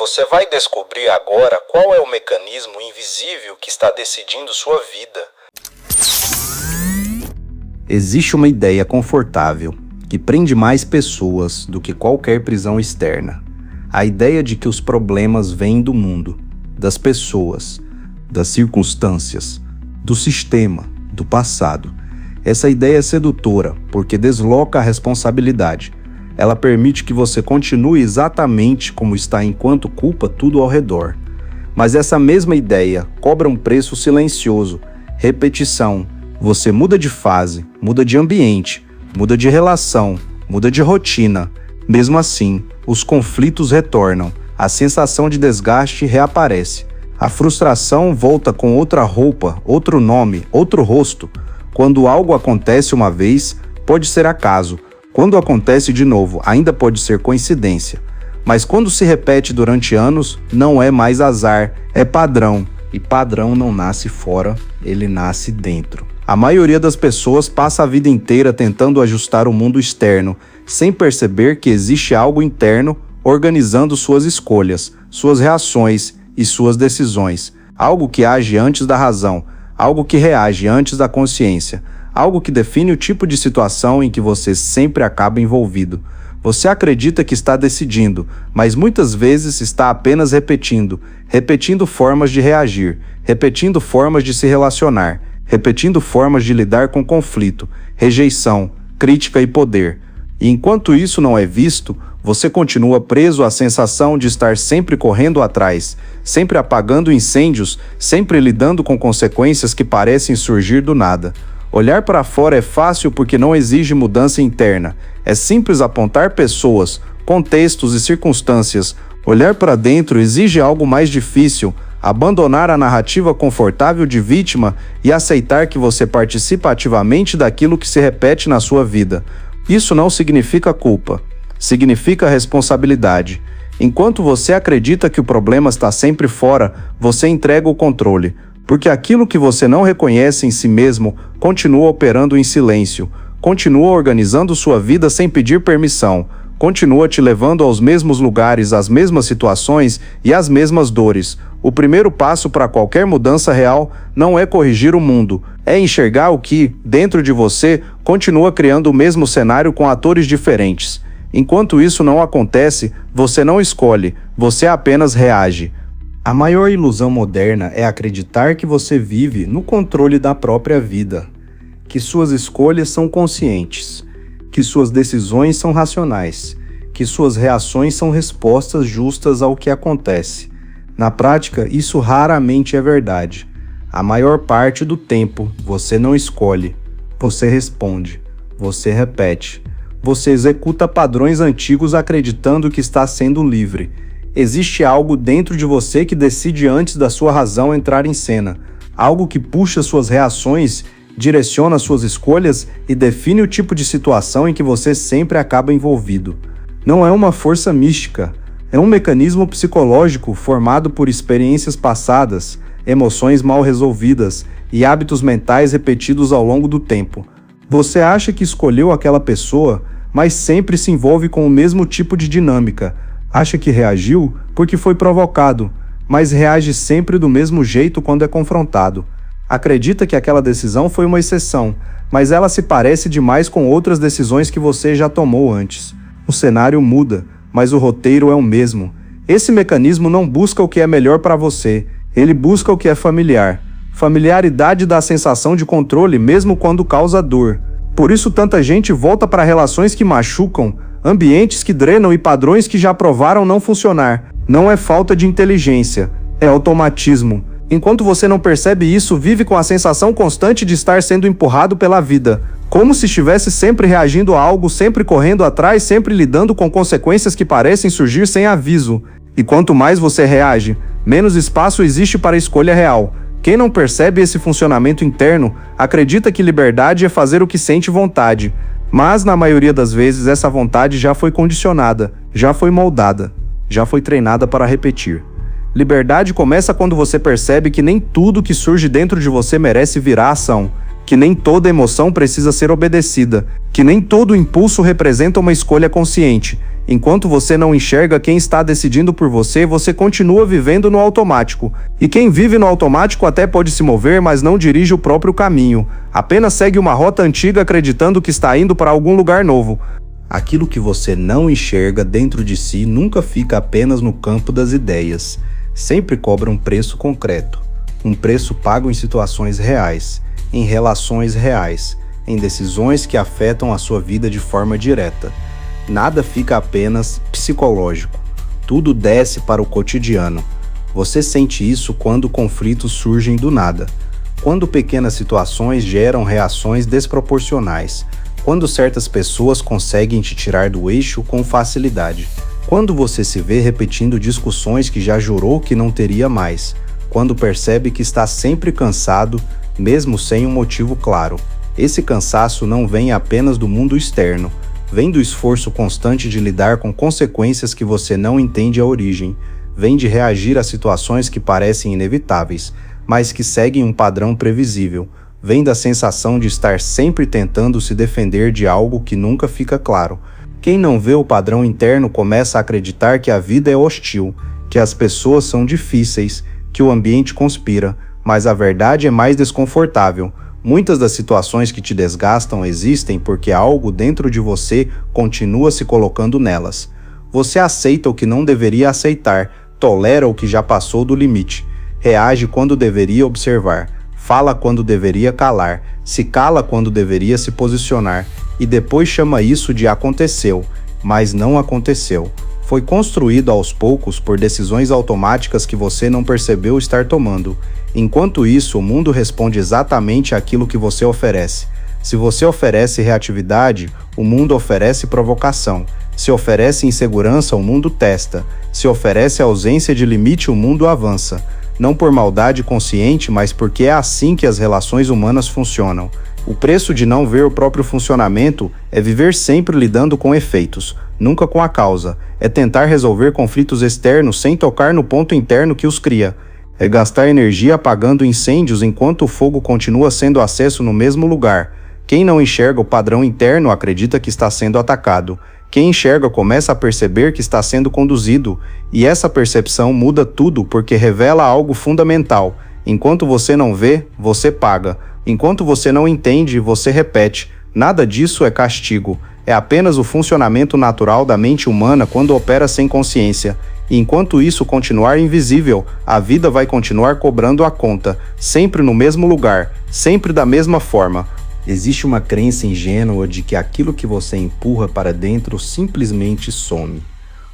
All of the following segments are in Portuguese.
Você vai descobrir agora qual é o mecanismo invisível que está decidindo sua vida. Existe uma ideia confortável que prende mais pessoas do que qualquer prisão externa. A ideia de que os problemas vêm do mundo, das pessoas, das circunstâncias, do sistema, do passado. Essa ideia é sedutora porque desloca a responsabilidade. Ela permite que você continue exatamente como está enquanto culpa tudo ao redor. Mas essa mesma ideia cobra um preço silencioso, repetição. Você muda de fase, muda de ambiente, muda de relação, muda de rotina. Mesmo assim, os conflitos retornam, a sensação de desgaste reaparece. A frustração volta com outra roupa, outro nome, outro rosto. Quando algo acontece uma vez, pode ser acaso. Quando acontece de novo, ainda pode ser coincidência. Mas quando se repete durante anos, não é mais azar, é padrão. E padrão não nasce fora, ele nasce dentro. A maioria das pessoas passa a vida inteira tentando ajustar o mundo externo, sem perceber que existe algo interno organizando suas escolhas, suas reações e suas decisões. Algo que age antes da razão, algo que reage antes da consciência, algo que define o tipo de situação em que você sempre acaba envolvido. Você acredita que está decidindo, mas muitas vezes está apenas repetindo formas de reagir, repetindo formas de se relacionar, repetindo formas de lidar com conflito, rejeição, crítica e poder. E enquanto isso não é visto, você continua preso à sensação de estar sempre correndo atrás, sempre apagando incêndios, sempre lidando com consequências que parecem surgir do nada. Olhar para fora é fácil porque não exige mudança interna. É simples apontar pessoas, contextos e circunstâncias. Olhar para dentro exige algo mais difícil, abandonar a narrativa confortável de vítima e aceitar que você participa ativamente daquilo que se repete na sua vida. Isso não significa culpa, significa responsabilidade. Enquanto você acredita que o problema está sempre fora, você entrega o controle, porque aquilo que você não reconhece em si mesmo continua operando em silêncio, continua organizando sua vida sem pedir permissão, continua te levando aos mesmos lugares, às mesmas situações e às mesmas dores. O primeiro passo para qualquer mudança real não é corrigir o mundo, é enxergar o que, dentro de você, continua criando o mesmo cenário com atores diferentes. Enquanto isso não acontece, você não escolhe, você apenas reage. A maior ilusão moderna é acreditar que você vive no controle da própria vida, que suas escolhas são conscientes, que suas decisões são racionais, que suas reações são respostas justas ao que acontece. Na prática, isso raramente é verdade. A maior parte do tempo, você não escolhe, você responde, você repete, você executa padrões antigos acreditando que está sendo livre. Existe algo dentro de você que decide antes da sua razão entrar em cena, algo que puxa suas reações, direciona suas escolhas e define o tipo de situação em que você sempre acaba envolvido. Não é uma força mística, é um mecanismo psicológico formado por experiências passadas, emoções mal resolvidas e hábitos mentais repetidos ao longo do tempo. Você acha que escolheu aquela pessoa, mas sempre se envolve com o mesmo tipo de dinâmica. Acha que reagiu porque foi provocado, mas reage sempre do mesmo jeito quando é confrontado. Acredita que aquela decisão foi uma exceção, mas ela se parece demais com outras decisões que você já tomou antes. O cenário muda, mas o roteiro é o mesmo. Esse mecanismo não busca o que é melhor para você, ele busca o que é familiar. Familiaridade dá a sensação de controle mesmo quando causa dor. Por isso tanta gente volta para relações que machucam, ambientes que drenam e padrões que já provaram não funcionar. Não é falta de inteligência, é automatismo. Enquanto você não percebe isso, vive com a sensação constante de estar sendo empurrado pela vida, como se estivesse sempre reagindo a algo, sempre correndo atrás, sempre lidando com consequências que parecem surgir sem aviso. E quanto mais você reage, menos espaço existe para a escolha real. Quem não percebe esse funcionamento interno, acredita que liberdade é fazer o que sente vontade. Mas, na maioria das vezes, essa vontade já foi condicionada, já foi moldada, já foi treinada para repetir. Liberdade começa quando você percebe que nem tudo que surge dentro de você merece virar ação, que nem toda emoção precisa ser obedecida, que nem todo impulso representa uma escolha consciente. Enquanto você não enxerga quem está decidindo por você, você continua vivendo no automático. E quem vive no automático até pode se mover, mas não dirige o próprio caminho. Apenas segue uma rota antiga acreditando que está indo para algum lugar novo. Aquilo que você não enxerga dentro de si nunca fica apenas no campo das ideias. Sempre cobra um preço concreto. Um preço pago em situações reais, em relações reais, em decisões que afetam a sua vida de forma direta. Nada fica apenas psicológico. Tudo desce para o cotidiano. Você sente isso quando conflitos surgem do nada, quando pequenas situações geram reações desproporcionais, quando certas pessoas conseguem te tirar do eixo com facilidade, quando você se vê repetindo discussões que já jurou que não teria mais, quando percebe que está sempre cansado, mesmo sem um motivo claro. Esse cansaço não vem apenas do mundo externo, vem do esforço constante de lidar com consequências que você não entende a origem, vem de reagir a situações que parecem inevitáveis, mas que seguem um padrão previsível, vem da sensação de estar sempre tentando se defender de algo que nunca fica claro. Quem não vê o padrão interno começa a acreditar que a vida é hostil, que as pessoas são difíceis, que o ambiente conspira, mas a verdade é mais desconfortável. Muitas das situações que te desgastam existem porque algo dentro de você continua se colocando nelas. Você aceita o que não deveria aceitar, tolera o que já passou do limite, reage quando deveria observar, fala quando deveria calar, se cala quando deveria se posicionar, e depois chama isso de aconteceu, mas não aconteceu. Foi construído aos poucos por decisões automáticas que você não percebeu estar tomando. Enquanto isso, o mundo responde exatamente aquilo que você oferece. Se você oferece reatividade, o mundo oferece provocação. Se oferece insegurança, o mundo testa. Se oferece ausência de limite, o mundo avança. Não por maldade consciente, mas porque é assim que as relações humanas funcionam. O preço de não ver o próprio funcionamento é viver sempre lidando com efeitos, nunca com a causa. É tentar resolver conflitos externos sem tocar no ponto interno que os cria. É gastar energia apagando incêndios enquanto o fogo continua sendo acesso no mesmo lugar. Quem não enxerga o padrão interno acredita que está sendo atacado. Quem enxerga começa a perceber que está sendo conduzido, e essa percepção muda tudo porque revela algo fundamental. Enquanto você não vê, você paga. Enquanto você não entende, você repete. Nada disso é castigo. É apenas o funcionamento natural da mente humana quando opera sem consciência. E enquanto isso continuar invisível, a vida vai continuar cobrando a conta, sempre no mesmo lugar, sempre da mesma forma. Existe uma crença ingênua de que aquilo que você empurra para dentro simplesmente some.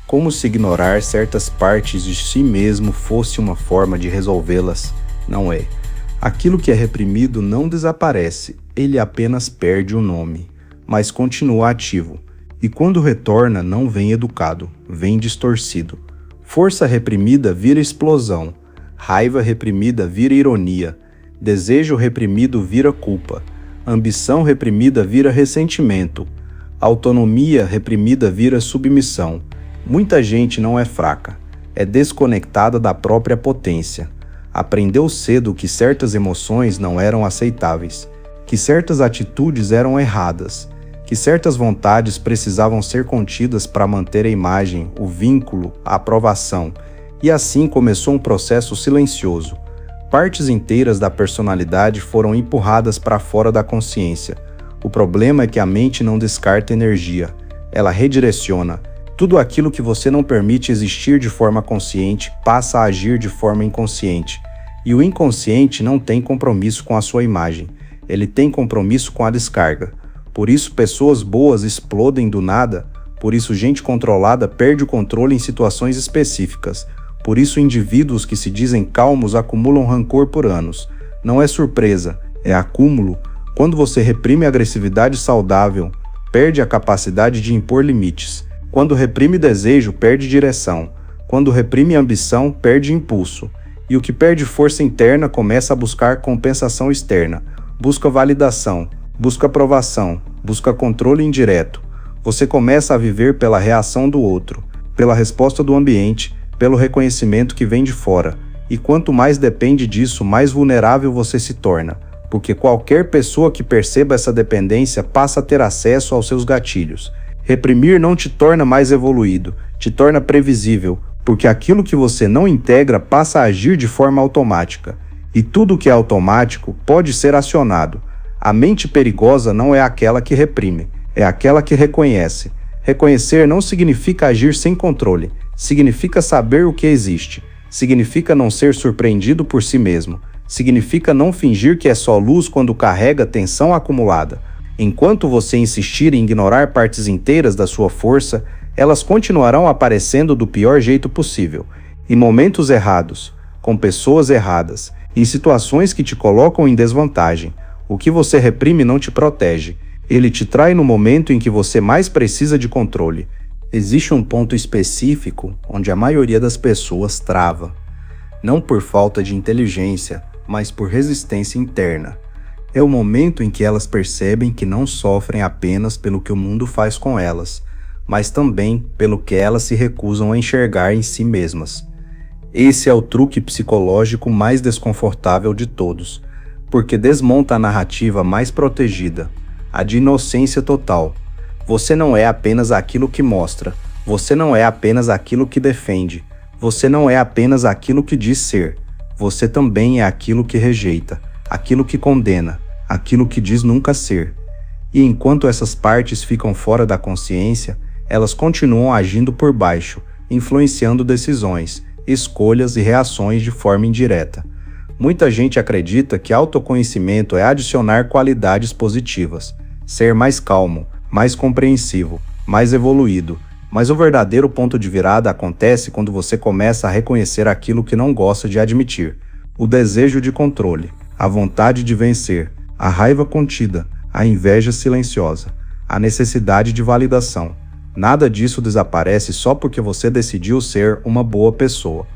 Como se ignorar certas partes de si mesmo fosse uma forma de resolvê-las. Não é. Aquilo que é reprimido não desaparece, ele apenas perde o nome, mas continua ativo. E quando retorna, não vem educado, vem distorcido. Força reprimida vira explosão, raiva reprimida vira ironia, desejo reprimido vira culpa, ambição reprimida vira ressentimento, autonomia reprimida vira submissão. Muita gente não é fraca, é desconectada da própria potência. Aprendeu cedo que certas emoções não eram aceitáveis, que certas atitudes eram erradas, que certas vontades precisavam ser contidas para manter a imagem, o vínculo, a aprovação, e assim começou um processo silencioso. Partes inteiras da personalidade foram empurradas para fora da consciência. O problema é que a mente não descarta energia, ela redireciona. Tudo aquilo que você não permite existir de forma consciente passa a agir de forma inconsciente. E o inconsciente não tem compromisso com a sua imagem, ele tem compromisso com a descarga. Por isso pessoas boas explodem do nada, por isso gente controlada perde o controle em situações específicas, por isso indivíduos que se dizem calmos acumulam rancor por anos. Não é surpresa, é acúmulo. Quando você reprime a agressividade saudável, perde a capacidade de impor limites. Quando reprime desejo, perde direção. Quando reprime ambição, perde impulso. E o que perde força interna começa a buscar compensação externa, busca validação, busca aprovação, busca controle indireto. Você começa a viver pela reação do outro, pela resposta do ambiente, pelo reconhecimento que vem de fora. E quanto mais depende disso, mais vulnerável você se torna. porque qualquer pessoa que perceba essa dependência passa a ter acesso aos seus gatilhos. Reprimir não te torna mais evoluído, te torna previsível, porque aquilo que você não integra passa a agir de forma automática. E tudo que é automático pode ser acionado. A mente perigosa não é aquela que reprime, é aquela que reconhece. Reconhecer não significa agir sem controle, significa saber o que existe, significa não ser surpreendido por si mesmo, significa não fingir que é só luz quando carrega tensão acumulada. Enquanto você insistir em ignorar partes inteiras da sua força, elas continuarão aparecendo do pior jeito possível, em momentos errados, com pessoas erradas, em situações que te colocam em desvantagem. O que você reprime não te protege. Ele te trai no momento em que você mais precisa de controle. Existe um ponto específico onde a maioria das pessoas trava. Não por falta de inteligência, mas por resistência interna. É o momento em que elas percebem que não sofrem apenas pelo que o mundo faz com elas, mas também pelo que elas se recusam a enxergar em si mesmas. Esse é o truque psicológico mais desconfortável de todos, porque desmonta a narrativa mais protegida, a de inocência total. Você não é apenas aquilo que mostra, você não é apenas aquilo que defende, você não é apenas aquilo que diz ser, você também é aquilo que rejeita, aquilo que condena, aquilo que diz nunca ser. E enquanto essas partes ficam fora da consciência, elas continuam agindo por baixo, influenciando decisões, escolhas e reações de forma indireta. Muita gente acredita que autoconhecimento é adicionar qualidades positivas, ser mais calmo, mais compreensivo, mais evoluído, mas o verdadeiro ponto de virada acontece quando você começa a reconhecer aquilo que não gosta de admitir: o desejo de controle, a vontade de vencer, a raiva contida, a inveja silenciosa, a necessidade de validação. Nada disso desaparece só porque você decidiu ser uma boa pessoa.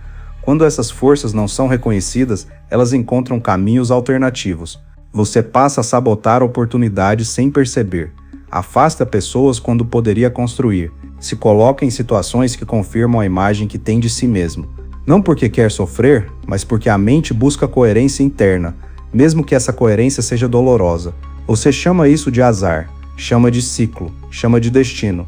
Quando essas forças não são reconhecidas, elas encontram caminhos alternativos. Você passa a sabotar oportunidades sem perceber. Afasta pessoas quando poderia construir. Se coloca em situações que confirmam a imagem que tem de si mesmo. Não porque quer sofrer, mas porque a mente busca coerência interna, mesmo que essa coerência seja dolorosa. Você chama isso de azar, chama de ciclo, chama de destino.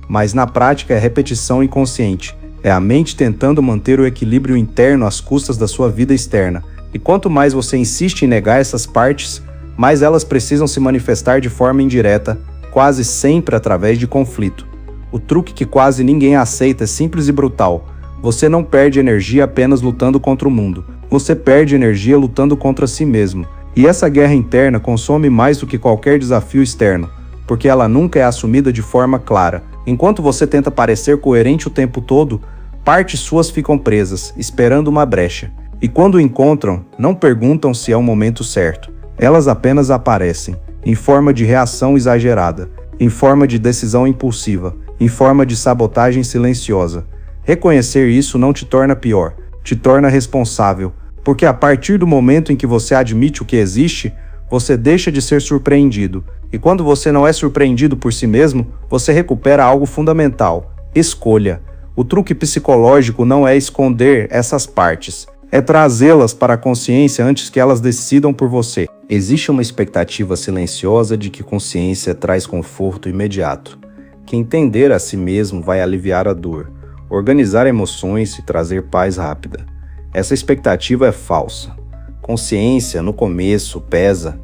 Mas na prática é repetição inconsciente. É a mente tentando manter o equilíbrio interno às custas da sua vida externa. E quanto mais você insiste em negar essas partes, mais elas precisam se manifestar de forma indireta, quase sempre através de conflito. O truque que quase ninguém aceita é simples e brutal. Você não perde energia apenas lutando contra o mundo. Você perde energia lutando contra si mesmo. E essa guerra interna consome mais do que qualquer desafio externo, porque ela nunca é assumida de forma clara. Enquanto você tenta parecer coerente o tempo todo, partes suas ficam presas, esperando uma brecha. E quando o encontram, não perguntam se é o momento certo. Elas apenas aparecem, em forma de reação exagerada, em forma de decisão impulsiva, em forma de sabotagem silenciosa. Reconhecer isso não te torna pior, te torna responsável, porque a partir do momento em que você admite o que existe, você deixa de ser surpreendido. E quando você não é surpreendido por si mesmo, você recupera algo fundamental: escolha. O truque psicológico não é esconder essas partes, é trazê-las para a consciência antes que elas decidam por você. Existe uma expectativa silenciosa de que consciência traz conforto imediato, que entender a si mesmo vai aliviar a dor, organizar emoções e trazer paz rápida. Essa expectativa é falsa. Consciência, no começo, pesa.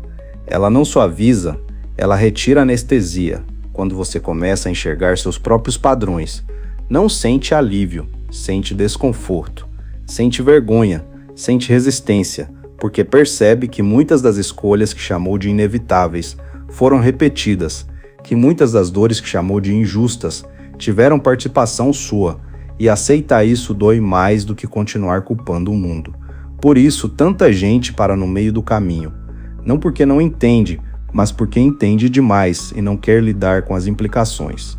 Ela não suaviza, ela retira a anestesia. Quando você começa a enxergar seus próprios padrões, não sente alívio, sente desconforto, sente vergonha, sente resistência, porque percebe que muitas das escolhas que chamou de inevitáveis foram repetidas, que muitas das dores que chamou de injustas tiveram participação sua, e aceitar isso dói mais do que continuar culpando o mundo. Por isso, tanta gente para no meio do caminho, não porque não entende, mas porque entende demais e não quer lidar com as implicações.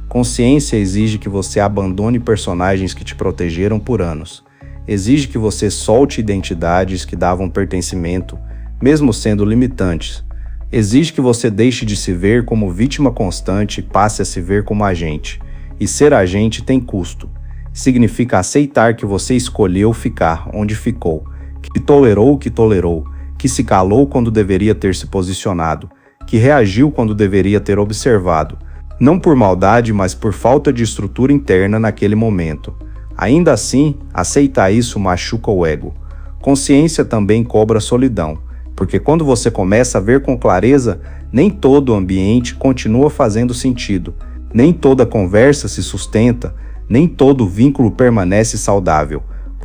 Consciência exige que você abandone personagens que te protegeram por anos. Exige que você solte identidades que davam pertencimento, mesmo sendo limitantes. Exige que você deixe de se ver como vítima constante e passe a se ver como agente. E ser agente tem custo. Significa aceitar que você escolheu ficar onde ficou, que tolerou o que tolerou, que se calou quando deveria ter se posicionado, que reagiu quando deveria ter observado, não por maldade, mas por falta de estrutura interna naquele momento. Ainda assim, aceitar isso machuca o ego. Consciência também cobra solidão, porque quando você começa a ver com clareza, nem todo o ambiente continua fazendo sentido, nem toda conversa se sustenta, nem todo vínculo permanece saudável.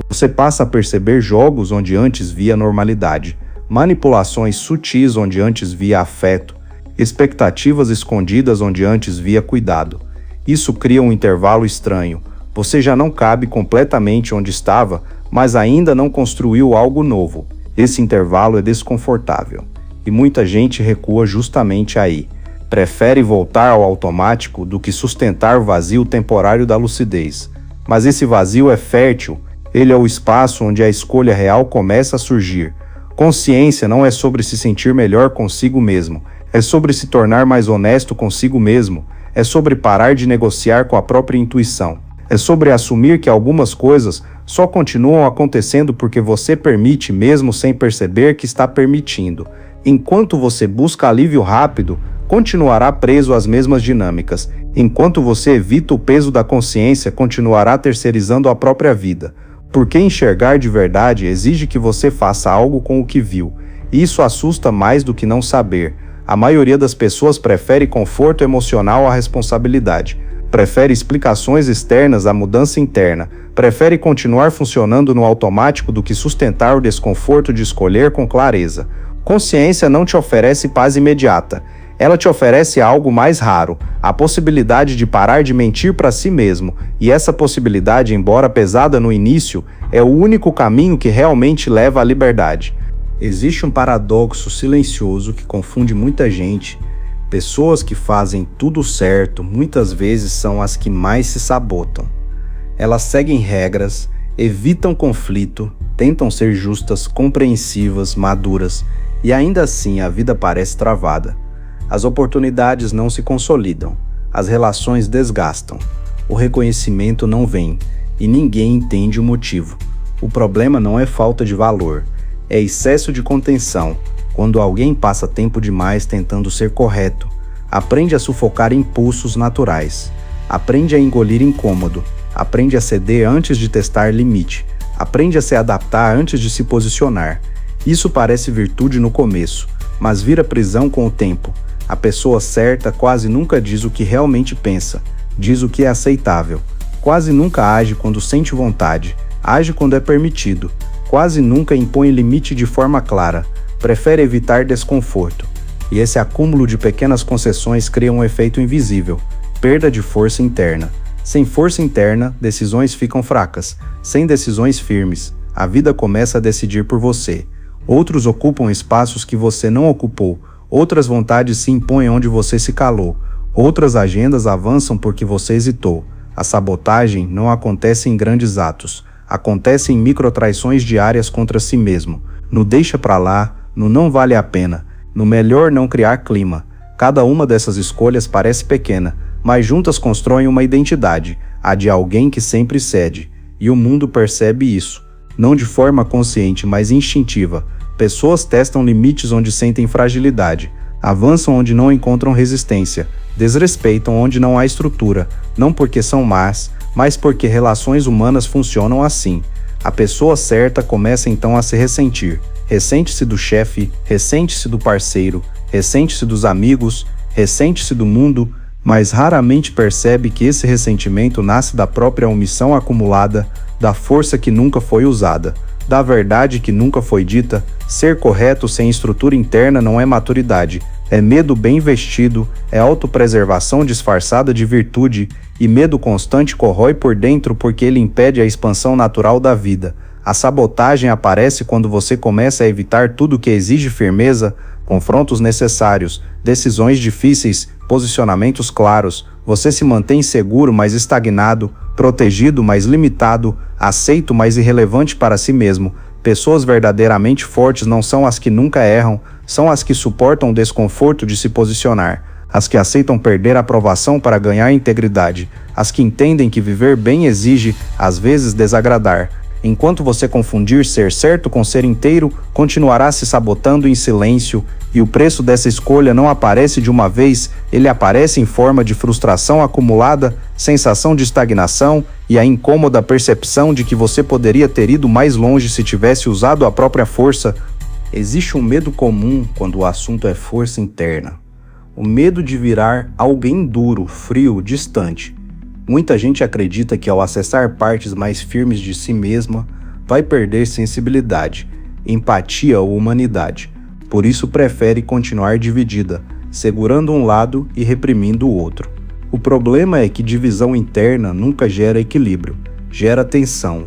Você passa a perceber jogos onde antes via normalidade, manipulações sutis onde antes via afeto, expectativas escondidas onde antes via cuidado. Isso cria um intervalo estranho. Você já não cabe completamente onde estava, mas ainda não construiu algo novo. Esse intervalo é desconfortável, e muita gente recua justamente aí. Prefere voltar ao automático do que sustentar o vazio temporário da lucidez. Mas esse vazio é fértil, ele é o espaço onde a escolha real começa a surgir. Consciência não é sobre se sentir melhor consigo mesmo, é sobre se tornar mais honesto consigo mesmo, é sobre parar de negociar com a própria intuição, é sobre assumir que algumas coisas só continuam acontecendo porque você permite mesmo sem perceber que está permitindo. Enquanto você busca alívio rápido, continuará preso às mesmas dinâmicas. Enquanto você evita o peso da consciência, continuará terceirizando a própria vida. Porque enxergar de verdade exige que você faça algo com o que viu. E isso assusta mais do que não saber. A maioria das pessoas prefere conforto emocional à responsabilidade. Prefere explicações externas à mudança interna. Prefere continuar funcionando no automático do que sustentar o desconforto de escolher com clareza. Consciência não te oferece paz imediata. Ela te oferece algo mais raro, a possibilidade de parar de mentir para si mesmo, e essa possibilidade, embora pesada no início, é o único caminho que realmente leva à liberdade. Existe um paradoxo silencioso que confunde muita gente. Pessoas que fazem tudo certo muitas vezes são as que mais se sabotam. Elas seguem regras, evitam conflito, tentam ser justas, compreensivas, maduras, e ainda assim a vida parece travada. As oportunidades não se consolidam, as relações desgastam, o reconhecimento não vem e ninguém entende o motivo. O problema não é falta de valor, é excesso de contenção. Quando alguém passa tempo demais tentando ser correto, aprende a sufocar impulsos naturais, aprende a engolir incômodo, aprende a ceder antes de testar limite, aprende a se adaptar antes de se posicionar. Isso parece virtude no começo, mas vira prisão com o tempo. A pessoa certa quase nunca diz o que realmente pensa, diz o que é aceitável. Quase nunca age quando sente vontade, age quando é permitido. Quase nunca impõe limite de forma clara, prefere evitar desconforto. E esse acúmulo de pequenas concessões cria um efeito invisível, perda de força interna. Sem força interna, decisões ficam fracas. Sem decisões firmes, a vida começa a decidir por você. Outros ocupam espaços que você não ocupou. Outras vontades se impõem onde você se calou. Outras agendas avançam porque você hesitou. A sabotagem não acontece em grandes atos. Acontece em microtraições diárias contra si mesmo. No deixa pra lá, no não vale a pena, no melhor não criar clima. Cada uma dessas escolhas parece pequena, mas juntas constroem uma identidade, a de alguém que sempre cede. E o mundo percebe isso. Não de forma consciente, mas instintiva. Pessoas testam limites onde sentem fragilidade, avançam onde não encontram resistência, desrespeitam onde não há estrutura, não porque são más, mas porque relações humanas funcionam assim. A pessoa certa começa então a se ressentir. Ressente-se do chefe, ressente-se do parceiro, ressente-se dos amigos, ressente-se do mundo, mas raramente percebe que esse ressentimento nasce da própria omissão acumulada, da força que nunca foi usada, da verdade que nunca foi dita. Ser correto sem estrutura interna não é maturidade, é medo bem vestido, é autopreservação disfarçada de virtude, e medo constante corrói por dentro porque ele impede a expansão natural da vida. A sabotagem aparece quando você começa a evitar tudo que exige firmeza, confrontos necessários, decisões difíceis, posicionamentos claros. Você se mantém seguro, mas estagnado, protegido, mas limitado, aceito, mas irrelevante para si mesmo. Pessoas verdadeiramente fortes não são as que nunca erram, são as que suportam o desconforto de se posicionar, as que aceitam perder a aprovação para ganhar integridade, as que entendem que viver bem exige, às vezes, desagradar. Enquanto você confundir ser certo com ser inteiro, continuará se sabotando em silêncio, e o preço dessa escolha não aparece de uma vez, ele aparece em forma de frustração acumulada, sensação de estagnação e a incômoda percepção de que você poderia ter ido mais longe se tivesse usado a própria força. Existe um medo comum quando o assunto é força interna. O medo de virar alguém duro, frio, distante. Muita gente acredita que ao acessar partes mais firmes de si mesma, vai perder sensibilidade, empatia ou humanidade. Por isso prefere continuar dividida, segurando um lado e reprimindo o outro. O problema é que divisão interna nunca gera equilíbrio, gera tensão.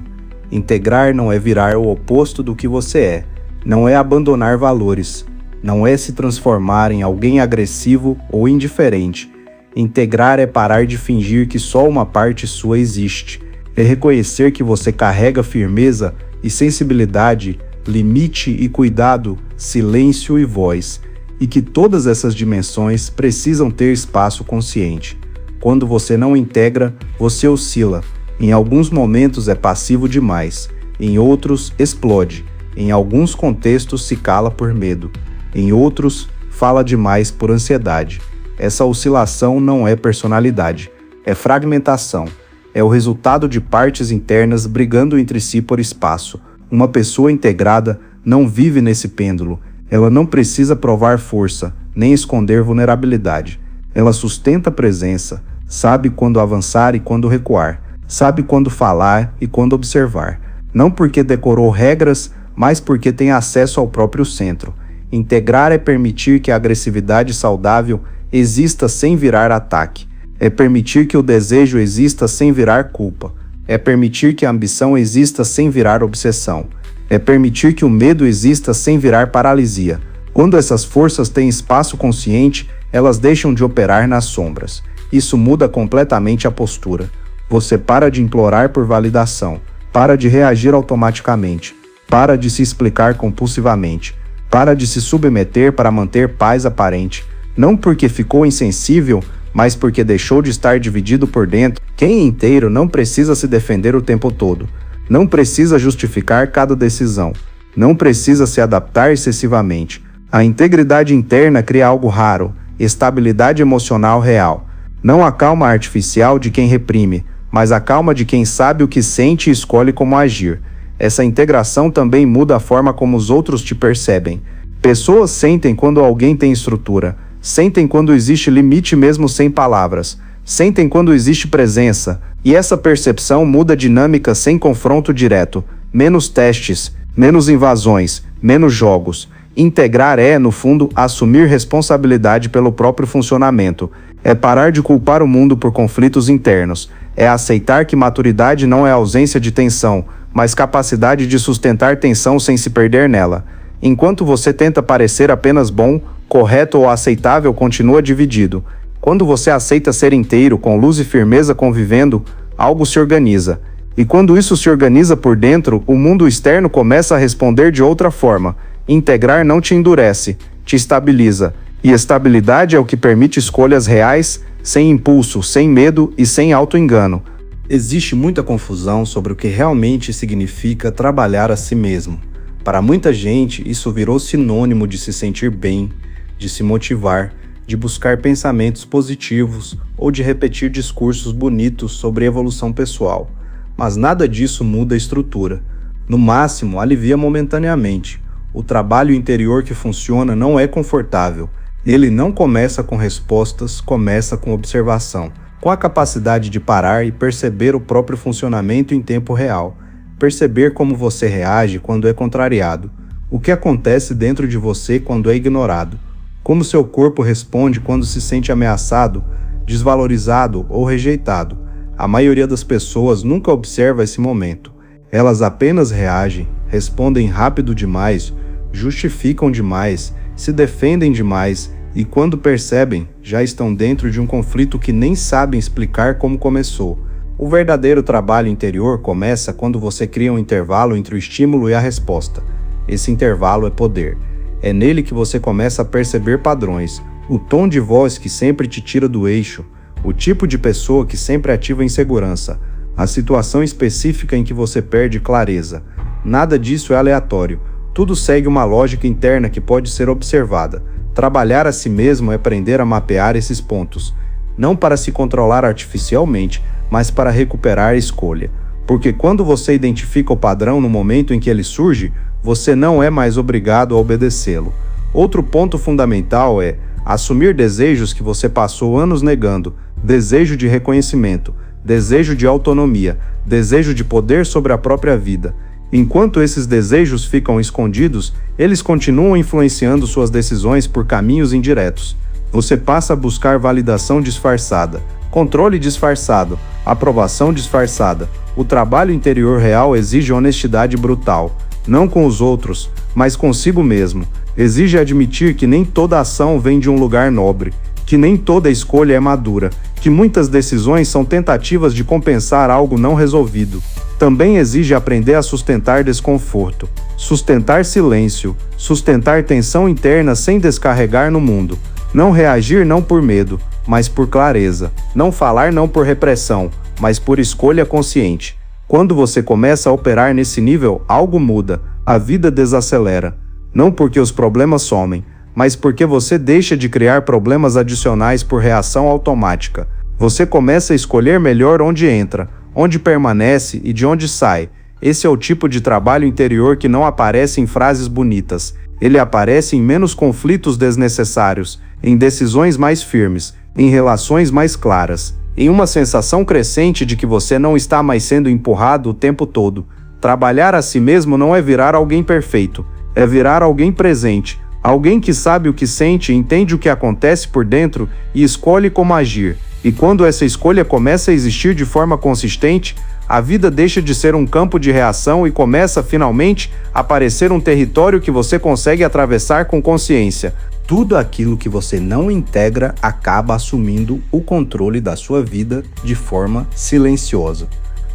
Integrar não é virar o oposto do que você é, não é abandonar valores, não é se transformar em alguém agressivo ou indiferente. Integrar é parar de fingir que só uma parte sua existe. É reconhecer que você carrega firmeza e sensibilidade, limite e cuidado, silêncio e voz, e que todas essas dimensões precisam ter espaço consciente. Quando você não integra, você oscila. Em alguns momentos é passivo demais, em outros explode. Em alguns contextos se cala por medo, em outros fala demais por ansiedade. Essa oscilação não é personalidade, é fragmentação, é o resultado de partes internas brigando entre si por espaço. Uma pessoa integrada não vive nesse pêndulo, ela não precisa provar força, nem esconder vulnerabilidade. Ela sustenta a presença, sabe quando avançar e quando recuar, sabe quando falar e quando observar. Não porque decorou regras, mas porque tem acesso ao próprio centro. Integrar é permitir que a agressividade saudável exista sem virar ataque. É permitir que o desejo exista sem virar culpa. É permitir que a ambição exista sem virar obsessão. É permitir que o medo exista sem virar paralisia. Quando essas forças têm espaço consciente, elas deixam de operar nas sombras. Isso muda completamente a postura. Você para de implorar por validação, para de reagir automaticamente, para de se explicar compulsivamente, para de se submeter para manter paz aparente. Não porque ficou insensível, mas porque deixou de estar dividido por dentro. Quem é inteiro não precisa se defender o tempo todo, não precisa justificar cada decisão, não precisa se adaptar excessivamente. A integridade interna cria algo raro, estabilidade emocional real. Não a calma artificial de quem reprime, mas a calma de quem sabe o que sente e escolhe como agir. Essa integração também muda a forma como os outros te percebem. Pessoas sentem quando alguém tem estrutura, sentem quando existe limite mesmo sem palavras, sentem quando existe presença, e essa percepção muda a dinâmica sem confronto direto, menos testes, menos invasões, menos jogos. Integrar é, no fundo, assumir responsabilidade pelo próprio funcionamento, é parar de culpar o mundo por conflitos internos, é aceitar que maturidade não é ausência de tensão, mas capacidade de sustentar tensão sem se perder nela. Enquanto você tenta parecer apenas bom, correto ou aceitável, continua dividido. Quando você aceita ser inteiro, com luz e firmeza convivendo, algo se organiza. E quando isso se organiza por dentro, o mundo externo começa a responder de outra forma. Integrar não te endurece, te estabiliza. E estabilidade é o que permite escolhas reais, sem impulso, sem medo e sem auto-engano. Existe muita confusão sobre o que realmente significa trabalhar a si mesmo. Para muita gente, isso virou sinônimo de se sentir bem, de se motivar, de buscar pensamentos positivos ou de repetir discursos bonitos sobre evolução pessoal. Mas nada disso muda a estrutura. No máximo, alivia momentaneamente. O trabalho interior que funciona não é confortável. Ele não começa com respostas, começa com observação, com a capacidade de parar e perceber o próprio funcionamento em tempo real, perceber como você reage quando é contrariado, o que acontece dentro de você quando é ignorado, como seu corpo responde quando se sente ameaçado, desvalorizado ou rejeitado. A maioria das pessoas nunca observa esse momento. Elas apenas reagem, respondem rápido demais, justificam demais, se defendem demais e, quando percebem, já estão dentro de um conflito que nem sabem explicar como começou. O verdadeiro trabalho interior começa quando você cria um intervalo entre o estímulo e a resposta. Esse intervalo é poder. É nele que você começa a perceber padrões, o tom de voz que sempre te tira do eixo, o tipo de pessoa que sempre ativa a insegurança, a situação específica em que você perde clareza. Nada disso é aleatório. Tudo segue uma lógica interna que pode ser observada. Trabalhar a si mesmo é aprender a mapear esses pontos, não para se controlar artificialmente, mas para recuperar a escolha. Porque quando você identifica o padrão no momento em que ele surge, você não é mais obrigado a obedecê-lo. Outro ponto fundamental é assumir desejos que você passou anos negando, desejo de reconhecimento, desejo de autonomia, desejo de poder sobre a própria vida. Enquanto esses desejos ficam escondidos, eles continuam influenciando suas decisões por caminhos indiretos. Você passa a buscar validação disfarçada, controle disfarçado, aprovação disfarçada. O trabalho interior real exige honestidade brutal, não com os outros, mas consigo mesmo. Exige admitir que nem toda ação vem de um lugar nobre, que nem toda escolha é madura, que muitas decisões são tentativas de compensar algo não resolvido. Também exige aprender a sustentar desconforto, sustentar silêncio, sustentar tensão interna sem descarregar no mundo. Não reagir não por medo, mas por clareza. Não falar não por repressão, mas por escolha consciente. Quando você começa a operar nesse nível, algo muda, a vida desacelera. Não porque os problemas somem, mas porque você deixa de criar problemas adicionais por reação automática. Você começa a escolher melhor onde entra, onde permanece e de onde sai. Esse é o tipo de trabalho interior que não aparece em frases bonitas. Ele aparece em menos conflitos desnecessários, em decisões mais firmes, em relações mais claras, em uma sensação crescente de que você não está mais sendo empurrado o tempo todo. Trabalhar a si mesmo não é virar alguém perfeito, é virar alguém presente, alguém que sabe o que sente, entende o que acontece por dentro e escolhe como agir. E quando essa escolha começa a existir de forma consistente, a vida deixa de ser um campo de reação e começa finalmente a parecer um território que você consegue atravessar com consciência. Tudo aquilo que você não integra acaba assumindo o controle da sua vida de forma silenciosa.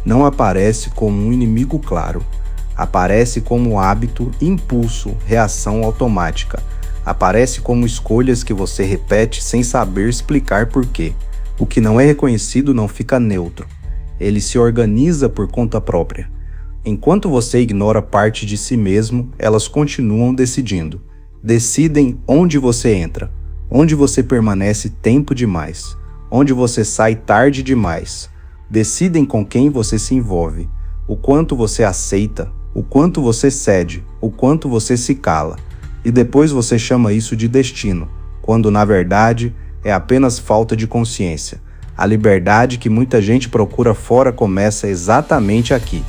Não aparece como um inimigo claro. Aparece como hábito, impulso, reação automática. Aparece como escolhas que você repete sem saber explicar porquê. O que não é reconhecido não fica neutro. Ele se organiza por conta própria. Enquanto você ignora parte de si mesmo, elas continuam decidindo. Decidem onde você entra, onde você permanece tempo demais, onde você sai tarde demais. Decidem com quem você se envolve, o quanto você aceita, o quanto você cede, o quanto você se cala. E depois você chama isso de destino, quando na verdade é apenas falta de consciência. A liberdade que muita gente procura fora começa exatamente aqui.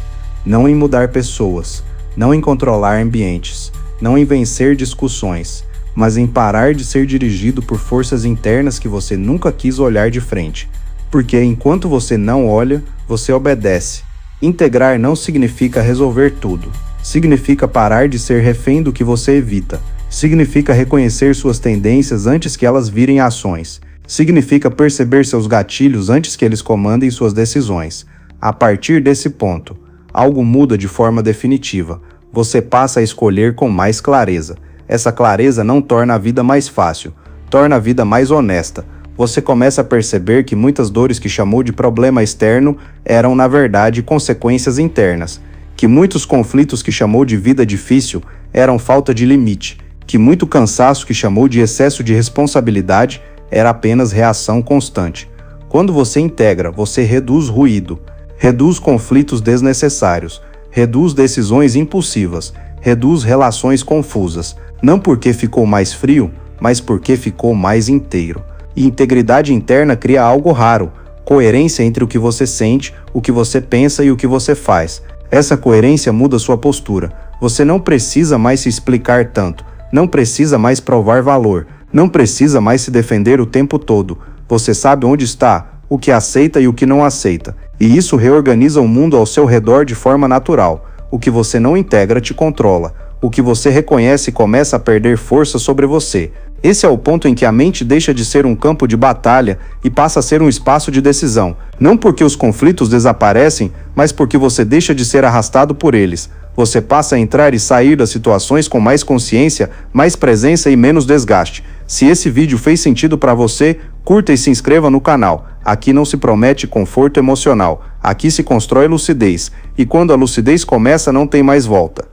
Não em mudar pessoas, não em controlar ambientes, não em vencer discussões, mas em parar de ser dirigido por forças internas que você nunca quis olhar de frente. Porque enquanto você não olha, você obedece. Integrar não significa resolver tudo. Significa parar de ser refém do que você evita. Significa reconhecer suas tendências antes que elas virem ações. Significa perceber seus gatilhos antes que eles comandem suas decisões. A partir desse ponto, algo muda de forma definitiva. Você passa a escolher com mais clareza. Essa clareza não torna a vida mais fácil, torna a vida mais honesta. Você começa a perceber que muitas dores que chamou de problema externo eram, na verdade, consequências internas. Que muitos conflitos que chamou de vida difícil eram falta de limite. Que muito cansaço que chamou de excesso de responsabilidade era apenas reação constante. Quando você integra, você reduz ruído, reduz conflitos desnecessários, reduz decisões impulsivas, reduz relações confusas, não porque ficou mais frio, mas porque ficou mais inteiro. E integridade interna cria algo raro, coerência entre o que você sente, o que você pensa e o que você faz. Essa coerência muda sua postura. Você não precisa mais se explicar tanto, não precisa mais provar valor, não precisa mais se defender o tempo todo. Você sabe onde está, o que aceita e o que não aceita. E isso reorganiza o mundo ao seu redor de forma natural. O que você não integra te controla. O que você reconhece começa a perder força sobre você. Esse é o ponto em que a mente deixa de ser um campo de batalha e passa a ser um espaço de decisão. Não porque os conflitos desaparecem, mas porque você deixa de ser arrastado por eles. Você passa a entrar e sair das situações com mais consciência, mais presença e menos desgaste. Se esse vídeo fez sentido para você, curta e se inscreva no canal. Aqui não se promete conforto emocional. Aqui se constrói lucidez, e quando a lucidez começa, não tem mais volta.